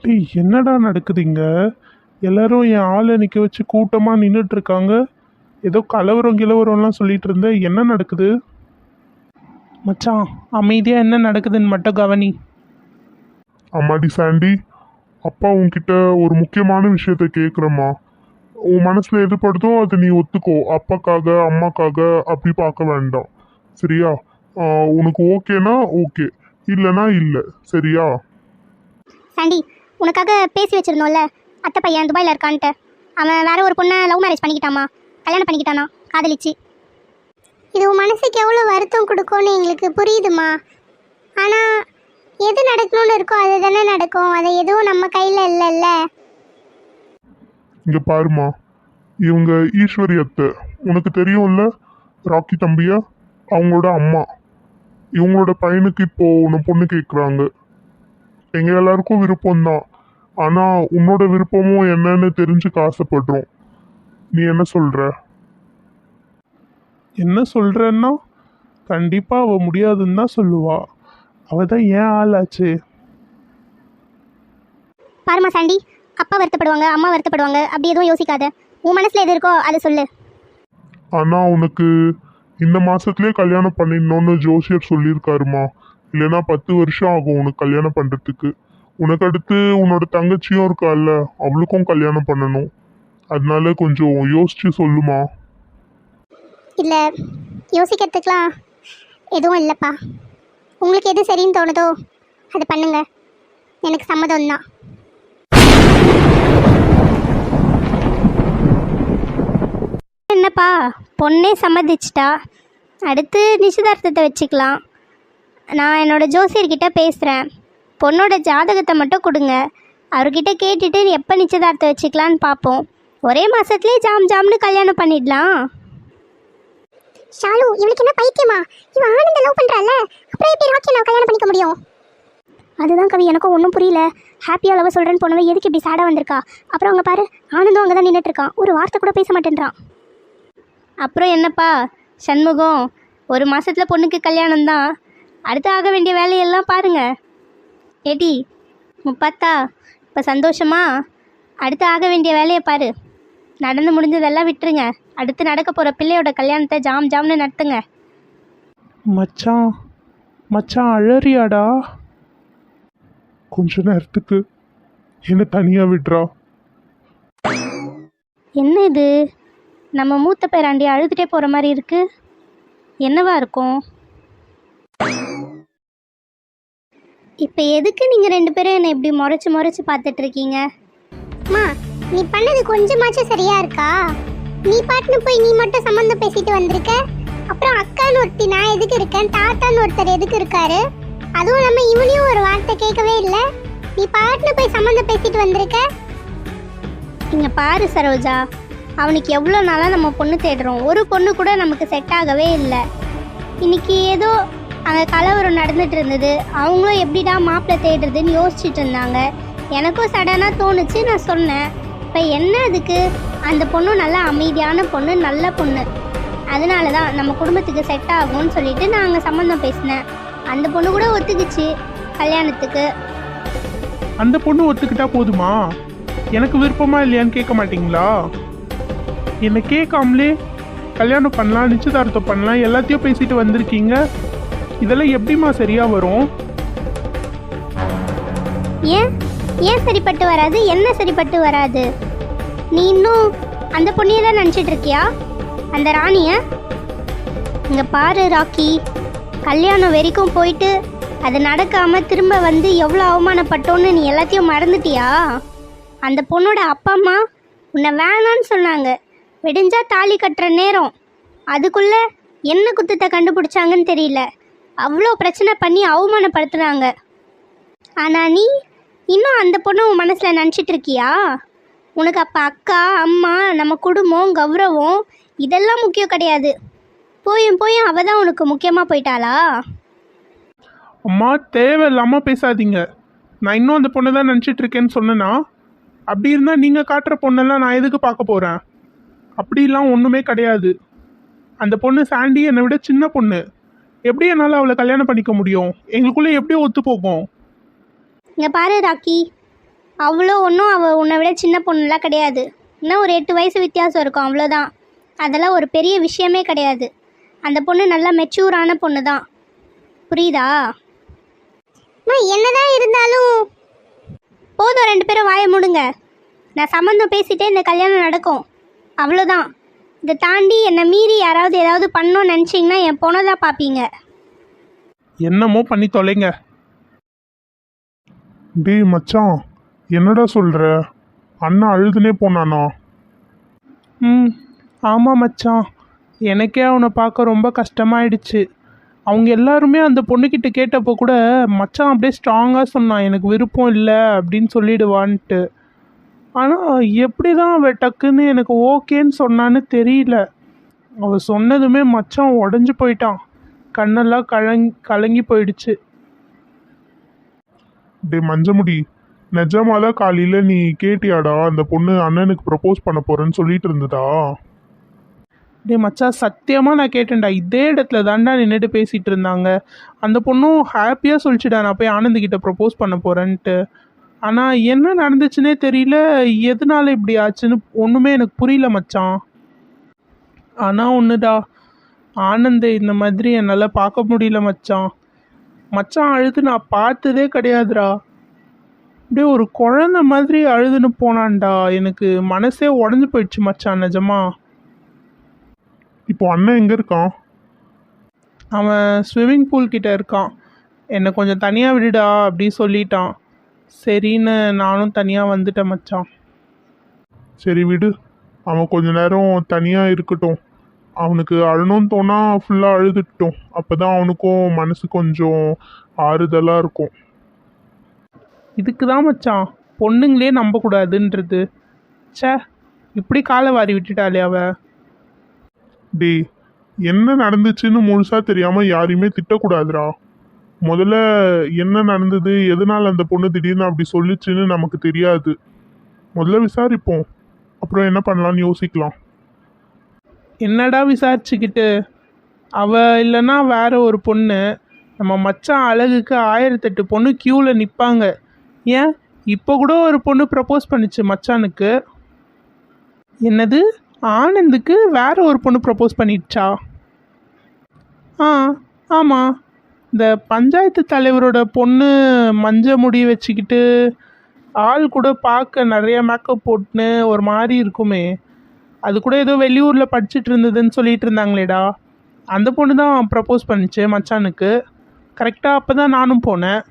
டேய் என்னடா நடக்குது இங்க? எல்லாரும் என் ஆளை நிக்க வச்சு கூட்டமா நின்றுட்டு இருக்காங்க. ஏதோ கலவரம் கிளவரம்லாம் சொல்லிட்டு இருந்த, என்ன நடக்குது? மச்சான், அமைதியா என்ன நடக்குதுன்னு மட்டும் கவனி. அம்மாடி சாண்டி, அப்பா உன்கிட்ட ஒரு முக்கியமான விஷயத்த கேட்குறேம்மா. உன் மனசுல எது படுதோ அதை நீ ஒத்துக்கோ. அப்பாக்காக அம்மாக்காக அப்படி பார்க்க வேண்டாம், சரியா? உனக்கு ஓகேனா ஓகே, இல்லைனா இல்லை, சரியா? சாண்டி, உனக்காக பேசி வச்சிருந்தோம்ல, அத்தை பையன் துபாயில் இருக்கான்ட்டு. அவன் வேற ஒரு பொண்ணை லவ் மேரேஜ் பண்ணிக்கிட்டாமா, கல்யாணம் பண்ணிக்கிட்டானா காதலிச்சு. இது உன் மனசுக்கு எவ்வளோ வருத்தம் கொடுக்கும்னு எங்களுக்கு புரியுதுமா. ஆனால் எது நடக்கணும்னு இருக்கோ அது தானே நடக்கும். அது எதுவும் நம்ம கையில் இல்லைல்ல. இங்க பாருமா, இவங்க ஈஸ்வரி அத்தை, உனக்கு தெரியும்ல, ராக்கி தம்பியா, அவங்களோட அம்மா. இவங்களோட பையனுக்கு இப்போ உன்னை பொண்ணு கேட்குறாங்க. எங்க எல்லாருக்கும் விருப்பம்தான், ஆனா உன்னோட விருப்பமும் என்னன்னு தெரிஞ்சுக்க ஆசைப்படுறோம். நீ என்ன சொல்ற? என்ன சொல்றேன்னா, கண்டிப்பா அவ முடியாதுன்னு தான் சொல்லுவா. அவ தான் ஏன் ஆளாச்சு. பாருமா சாண்டி, அப்பா வருத்தப்படுவாங்க, அம்மா வருத்தப்படுவாங்க, அப்படி எதுவும் யோசிக்காத. உன் மனசில் எது இருக்கோ அதை சொல்லு. ஆனா உனக்கு இந்த மாசத்துலயே கல்யாணம் பண்ணிடணும்னு ஜோசியர் சொல்லியிருக்காருமா. இல்லைன்னா 10 வருஷம் ஆகும் உனக்கு கல்யாணம் பண்றதுக்கு. உனக்கு அடுத்து உன்னோட தங்கச்சியும் இருக்கால்ல, அவளுக்கும் கல்யாணம் பண்ணணும். அதனால கொஞ்சம் யோசிச்சு சொல்லுமா. இல்லை, யோசிக்கிறதுக்கெலாம் எதுவும் இல்லைப்பா. உங்களுக்கு எது சரின்னு தோணுதோ அது பண்ணுங்க, எனக்கு சம்மதம் தான். என்னப்பா, பொண்ணே சம்மதிச்சிட்டா, அடுத்து நிச்சயதார்த்தத்தை வச்சுக்கலாம். நான் என்னோட ஜோசியர்கிட்ட பேசுகிறேன். பொண்ணோட ஜாதகத்தை மட்டும் கொடுங்க, அவர்கிட்ட கேட்டுட்டு எப்போ நிச்சயதார்த்தம் வச்சுக்கலான்னு பார்ப்போம். ஒரே மாதத்துலேயே ஜாம்னு கல்யாணம் பண்ணிடலாம். ஷாலு, இவளுக்கு என்ன பைத்தியமா? இவன் ஆனந்த லவ் பண்ணுறாள், அப்புறம் எப்படி ராக்கி நான் கல்யாணம் பண்ணிக்க முடியும்? அதுதான் கவி, எனக்கும் ஒன்றும் புரியல. ஹாப்பியாக லவ் சொல்கிறேன்னு போனவன் எதுக்கு இப்படி சேடாக வந்திருக்கா? அப்புறம் அங்கே பாரு, ஆனந்தும் அங்கே தான் நின்றுட்டுருக்கான், ஒரு வார்த்தை கூட பேச மாட்டேன்றான். அப்புறம் என்னப்பா சண்முகம், ஒரு மாதத்தில் பொண்ணுக்கு கல்யாணம் தான், அடுத்து ஆக வேண்டிய வேலையெல்லாம் பாருங்க. ஏடி முப்பாத்தா, இப்போ சந்தோஷமா? அடுத்து ஆக வேண்டிய வேலையை பாரு. நடந்து முடிஞ்சதெல்லாம் விட்டுருங்க, அடுத்து நடக்க போகிற பிள்ளையோட கல்யாணத்தை ஜாம்னு நடத்துங்க. மச்சான், மச்சான் அழறியாடா? கொஞ்ச நேரத்துக்கு என்ன தனியா விடுறா. என்ன இது, நம்ம மூத்த பேராண்டி அழுதுகிட்டே போகிற மாதிரி இருக்கு. என்னவா இருக்கும்? இப்போ எதுக்கு நீங்கள் 2 பேரும் என்னை இப்படி முறைச்சி பார்த்துட்ருக்கீங்க? அம்மா, நீ பண்ணது கொஞ்சமாச்சும் சரியா இருக்கா? நீ பாட்டுன்னு போய் நீ மட்டும் சம்மந்தம் பேசிட்டு வந்திருக்க. அப்புறம் அக்கான்னு ஒருத்தி நான் எதுக்கு இருக்கேன், தாத்தான்னு ஒருத்தர் எதுக்கு இருக்காரு? அதுவும் நம்ம இவனையும் ஒரு வார்த்தை கேட்கவே இல்லை. நீ பாட்டுன்னு போய் சம்மந்தம் பேசிட்டு வந்திருக்க. இங்கே பாரு சரோஜா, அவனுக்கு எவ்வளோ நாளாக நம்ம பொண்ணு தேடுறோம், ஒரு பொண்ணு கூட நமக்கு செட் ஆகவே இல்லை. இன்னைக்கு ஏதோ அங்கே கலவரம் நடந்துட்டு இருந்தது, அவங்களும் எப்படிடா மாப்பிள்ளை தேடுறதுன்னு யோசிச்சுட்டு இருந்தாங்க. எனக்கும் சடனாக தோணுச்சு, நான் சொன்னேன். இப்போ என்ன அதுக்கு? அந்த பொண்ணு நல்லா அமைதியான பொண்ணு, நல்ல பொண்ணு, அதனால தான் நம்ம குடும்பத்துக்கு செட் ஆகும்னு சொல்லிட்டு நான் அங்கே சம்மந்தம் பேசினேன். அந்த பொண்ணு கூட ஒத்துக்குச்சு கல்யாணத்துக்கு. அந்த பொண்ணு ஒத்துக்கிட்டா போதுமா? எனக்கு விருப்பமா இல்லையான்னு கேட்க மாட்டீங்களா? என்னை கேட்காமலே கல்யாணம் பண்ணலாம், நிச்சயதார்த்தம் பண்ணலாம், எல்லாத்தையும் பேசிட்டு வந்திருக்கீங்க. இதெல்லாம் எப்படிமா சரியா வரும்? ஏன் சரிப்பட்டு வராது? என்ன சரிப்பட்டு வராது? நீ இன்னும் அந்த பொண்ணையே தான் நினச்சிட்டு இருக்கியா, அந்த ராணிய? இங்கே பாரு ராக்கி, கல்யாணம் வரைக்கும் போயிட்டு அது நடக்காமல் திரும்ப வந்து எவ்வளோ அவமானப்பட்டோன்னு நீ எல்லாத்தையும் மறந்துட்டியா? அந்த பொண்ணோட அப்பா அம்மா உன்னை வேணான்னு சொன்னாங்க. விடிஞ்சா தாலி கட்டுற நேரம், அதுக்குள்ளே என்ன குத்தத்தை கண்டுபிடிச்சாங்கன்னு தெரியல, அவ்வளோ பிரச்சனை பண்ணி அவமானப்படுத்துனாங்க. ஆனால் நீ இன்னும் அந்த பொண்ணு உன் மனசில் நினச்சிட்டு இருக்கியா? உனக்கு அப்போ அக்கா, அம்மா, நம்ம குடும்பம், கௌரவம் இதெல்லாம் முக்கியம் கிடையாது. போயும் அவள் தான் உனக்கு முக்கியமாக போயிட்டாளா? அம்மா, தேவையில்லாமல் பேசாதீங்க. நான் இன்னும் அந்த பொண்ணை தான் நினச்சிட்டு இருக்கேன்னு சொன்னேன்னா, அப்படி இருந்தால் நீங்கள் காட்டுற பொண்ணெல்லாம் நான் எதுக்கு பார்க்க போகிறேன்? அப்படிலாம் ஒன்றுமே கிடையாது. அந்த பொண்ணு சாண்டி என்னை விட சின்ன பொண்ணு. எப்படி என்னால் அவளை கல்யாணம் பண்ணிக்க முடியும்? எங்களுக்குள்ளே எப்படி ஒத்து போகும்? இங்கே பாரு ராக்கி, அவ்வளோ ஒன்றும் அவள் உன்னை விட சின்ன பொண்ணுலாம் கிடையாது. இன்னும் ஒரு 8 வயசு வித்தியாசம் இருக்கும், அவ்வளோதான். அதெல்லாம் ஒரு பெரிய விஷயமே கிடையாது. அந்த பொண்ணு நல்லா மெச்சூரான பொண்ணு தான், புரியுதா? என்னதான் இருந்தாலும் போதும், 2 பேரும் வாயை மூடுங்க. நான் சம்மந்தம் பேசிட்டே இந்த கல்யாணம் நடக்கும், அவ்வளோதான். இதை தாண்டி என்னை மீறி யாராவது ஏதாவது பண்ணணும்னு நினச்சிங்கன்னா என் பொண்ணை தான் பார்ப்பீங்க. என்னமோ பண்ணி தொலைங்க. டேய் மச்சான், என்னடா சொல்ற? அண்ணா அழுதுனே போனானா? ஆமாம் மச்சான், எனக்கே அவனை பார்க்க ரொம்ப கஷ்டமாயிடுச்சு. அவங்க எல்லாருமே அந்த பொண்ணுக்கிட்ட கேட்டப்போ கூட மச்சான் அப்படியே ஸ்ட்ராங்காக சொன்னான், எனக்கு விருப்பம் இல்லை அப்படின்னு சொல்லிடுவான்ட்டு. ஆனால் எப்படி தான் அவள் டக்குன்னு எனக்கு ஓகேன்னு சொன்னான்னு தெரியல. அவள் சொன்னதுமே மச்சான் உடஞ்சி போயிட்டான், கண்ணெல்லாம் கலங்கி போயிடுச்சு. டேய் மஞ்சமுடி, நிஜமாதான் காலையில் நீ கேட்டியாடா அந்த பொண்ணு அண்ணனுக்கு ப்ரப்போஸ் பண்ண போறேன்னு சொல்லிட்டு இருந்ததா? மச்சான் சத்தியமாக நான் கேட்டேன்டா, இதே இடத்துல தாண்டா நின்றுட்டு பேசிகிட்டு இருந்தாங்க. அந்த பொண்ணும் ஹாப்பியாக சொல்லிச்சுடா நான் போய் ஆனந்த்கிட்ட ப்ரப்போஸ் பண்ண போகிறேன்ட்டு. ஆனால் என்ன நடந்துச்சுன்னே தெரியல, எதனால இப்படி ஆச்சுன்னு ஒன்றுமே எனக்கு புரியல மச்சான். ஆனால் ஒன்றுடா, ஆனந்தை இந்த மாதிரி என்னால் பார்க்க முடியல மச்சான். மச்சான் அழுது நான் பார்த்ததே கிடையாதுடா. அப்படியே ஒரு குழந்தை மாதிரி அழுதுன்னு போனான்டா. எனக்கு மனசே உடஞ்சி போயிடுச்சு மச்சான், நிஜமா. இப்போ அண்ணன் எங்கே இருக்கான்? அவன் ஸ்விம்மிங் பூல் கிட்ட இருக்கான். என்னை கொஞ்சம் தனியாக விடுடா அப்படி சொல்லிட்டான். சரின்னு நானும் தனியாக வந்துட்டேன் மச்சான். சரி விடு, அவன் கொஞ்ச நேரம் தனியாக இருக்கட்டும். அவனுக்கு அழணும்னு தோணா ஃபுல்லாக அழுதுட்டோம், அப்போ தான் அவனுக்கும் மனசு கொஞ்சம் ஆறுதலாக இருக்கும். இதுக்கு தான் மச்சான் பொண்ணுங்களே நம்பக்கூடாதுன்றது. ச்சே, இப்படி காலை வாரி விட்டுட்டாளே அவ. டேய், என்ன நடந்துச்சுன்னு முழுசாக தெரியாமல் யாரையுமே திட்டக்கூடாதுடா. முதல்ல என்ன நடந்தது, எதனால் அந்த பொண்ணு திடீர்னு அப்படி சொல்லிச்சுன்னு நமக்கு தெரியாது. முதல்ல விசாரிப்போம், அப்புறம் என்ன பண்ணலான்னு யோசிக்கலாம். என்னடா விசாரிச்சுக்கிட்டு? அவ இல்லைன்னா வேற ஒரு பொண்ணு. நம்ம மச்சான் அழகுக்கு 1008 பொண்ணு க்யூவில் நிற்பாங்க. ஏன் இப்போ கூட ஒரு பொண்ணு ப்ரப்போஸ் பண்ணிச்சு மச்சானுக்கு. என்னது, ஆனந்துக்கு வேற ஒரு பொண்ணு ப்ரப்போஸ் பண்ணிடுச்சா? ஆமாம், இந்த பஞ்சாயத்து தலைவரோட பொண்ணு மஞ்ச முடி வச்சுக்கிட்டு ஆள் கூட பார்க்க நிறைய மேக்கப் போட்டுன்னு ஒரு மாதிரி இருக்குமே, அது கூட ஏதோ வெளியூரில் படிச்சுட்டு இருந்ததுன்னு சொல்லிட்டு இருந்தாங்களேடா. அந்த பொண்ணு தான் ப்ரப்போஸ் பண்ணிச்சு மச்சானுக்கு. கரெக்டாக அப்போ தான் நானும் போனேன்.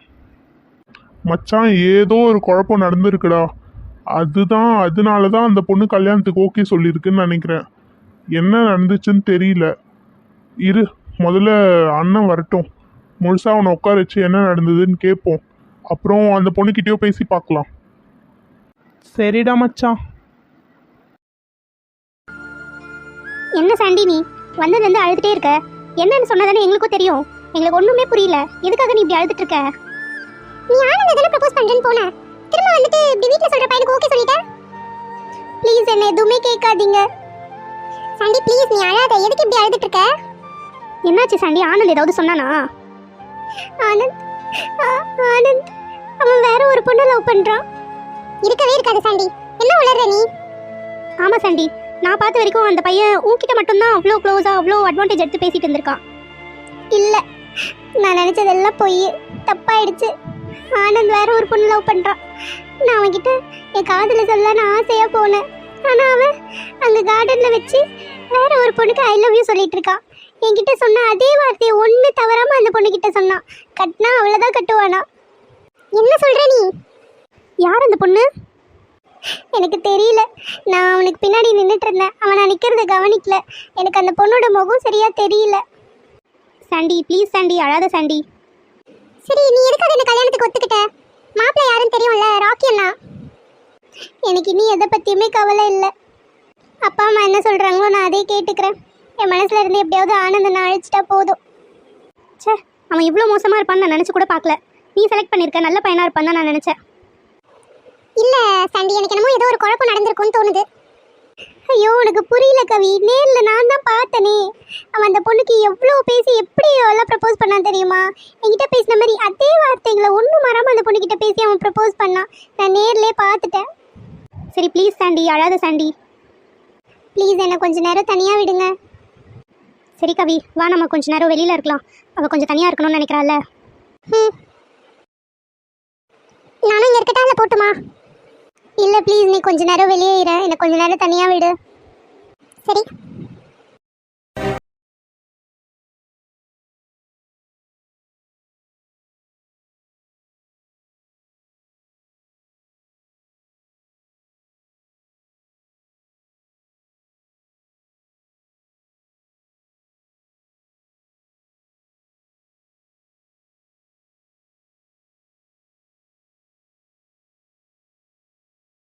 மச்சான், ஏதோ ஒரு குழப்பம் நடந்திருக்குடா. அதனால தான் அந்த பொண்ணு கல்யாணத்துக்கு ஓகே சொல்லியிருக்குன்னு நினைக்கிறேன். என்ன நடந்துச்சுன்னு தெரியல. இரு, முதல்ல அண்ணன் வரட்டும், முழுசாக அவனை உட்கார வச்சு என்ன நடந்ததுன்னு கேட்போம். அப்புறம் அந்த பொண்ணுக்கிட்டேயோ பேசி பார்க்கலாம். சரிடா மச்சான். என்ன சாண்டி, நீ வந்ததுலேருந்து அழுதுகிட்டே இருக்க? என்னன்னு சொன்னதானே எங்களுக்கும் தெரியும். எங்களுக்கு ஒன்றுமே புரியல, எதுக்காக நீ இப்படி அழுதுட்டு இருக்க? நீ ஆனந்த் தானே ப்ரப்போஸ் பண்ணுறேன்னு போன, திரும்ப வந்துட்டு இப்படி வீட்டில் சொல்கிற பையனுக்கு ஓகே சொல்லிட்டேன். ப்ளீஸ் என்ன எதுவுமே கேட்காதீங்க சாண்டி, ப்ளீஸ் நீ அழாத. எதுக்கு இப்படி அழுதுட்டு இருக்க? என்னாச்சு சாண்டி, ஆனந்த் ஏதாவது சொன்னானா? ஆனந்த் அவன் வேற ஒரு பொண்ணை லவ் பண்ணுறான். இருக்கவே இருக்காது சாண்டி, என்ன உளற நீ? ஆமாம் சாண்டி, நான் பார்த்த வரைக்கும் அந்த பையன் உன்கிட்ட மட்டும்தான் அவ்வளோ க்ளோஸாக அவ்வளோ அட்வான்டேஜ் எடுத்து பேசிட்டு இருந்திருக்கான். இல்லை, நான் நினச்சதெல்லாம் போய் தப்பாயிடுச்சு. ஆனந்த் வேற ஒரு பொண்ணு லவ் பண்ணுறான். நான் அவன்கிட்ட என் காதலை சொல்ல நான் ஆசையாக போனேன். ஆனால் அவன் அங்கே கார்டனில் வச்சு வேற ஒரு பொண்ணுக்கு ஐ லவ் யூ சொல்லிட்டு இருக்கான். என்கிட்ட சொன்ன அதே வார்த்தையை ஒன்று தவறாமல் அந்த பொண்ணுக்கிட்ட சொன்னான். கட்டினா அவ்வளோதான் கட்டுவானா. என்ன சொல்கிற நீ? யார் அந்த பொண்ணு? எனக்கு தெரியல, நான் அவனுக்கு பின்னாடி நின்றுட்டு இருந்தேன். அவன் நான் நிற்கிறத கவனிக்கல. எனக்கு அந்த பொண்ணோட முகம் சரியாக தெரியல. சாண்டி ப்ளீஸ் சாண்டி, அழாத சாண்டி. சரி, நீ எதுக்காக இந்த கல்யாணத்துக்கு ஒத்துக்கிட்ட? மாப்பிள்ளை யாருன்னு தெரியும்ல, ராக்கி அண்ணா. எனக்கு இனி எதை பற்றியுமே கவலை இல்லை. அப்பா அம்மா என்ன சொல்கிறாங்களோ நான் அதே கேட்டுக்கிறேன். என் மனசில் இருந்து எப்படியாவது ஆனந்த் நான் அழிச்சிட்டா போதும். சே, அவன் இவ்வளோ மோசமாக இருப்பான்னு நான் நினச்சி கூட பார்க்கல. நீ செலக்ட் பண்ணியிருக்க, நல்ல பையனாக இருப்பான்னு தான் நான் நினச்சேன். இல்லை சாண்டி, எனக்கு என்னமோ ஏதோ ஒரு குழப்பம் நடந்திருக்குன்னு தோணுது. ஐயோ உனக்கு புரியல கவி, நேரில் நான் தான் பார்த்தனே. அவன் அந்த பொண்ணுக்கு எவ்வளோ பேசி எப்படி எல்லாம் ப்ரப்போஸ் பண்ணான் தெரியுமா? என்கிட்ட பேசின மாதிரி அதே வார்த்தைகளை ஒன்றும் மறாமல் அந்த பொண்ணுக்கிட்ட பேசி அவன் ப்ரப்போஸ் பண்ணான். நான் நேர்லேயே பார்த்துட்டேன். சரி ப்ளீஸ் சாண்டி, அழாத சாண்டி. ப்ளீஸ் என்னை கொஞ்ச நேரம் தனியாக விடுங்க. சரி கவி, வா நம்ம கொஞ்ச நேரம் வெளியில் இருக்கலாம். அவள் கொஞ்சம் தனியாக இருக்கணும்னு நினைக்கிறாள்ல. நானும் இங்கே இருக்கட்டால போட்டுமா? இல்லை ப்ளீஸ், நீ கொஞ்ச நேரம் வெளியே இரு, என்னை கொஞ்ச நேரம் தனியாக விடு. சரி.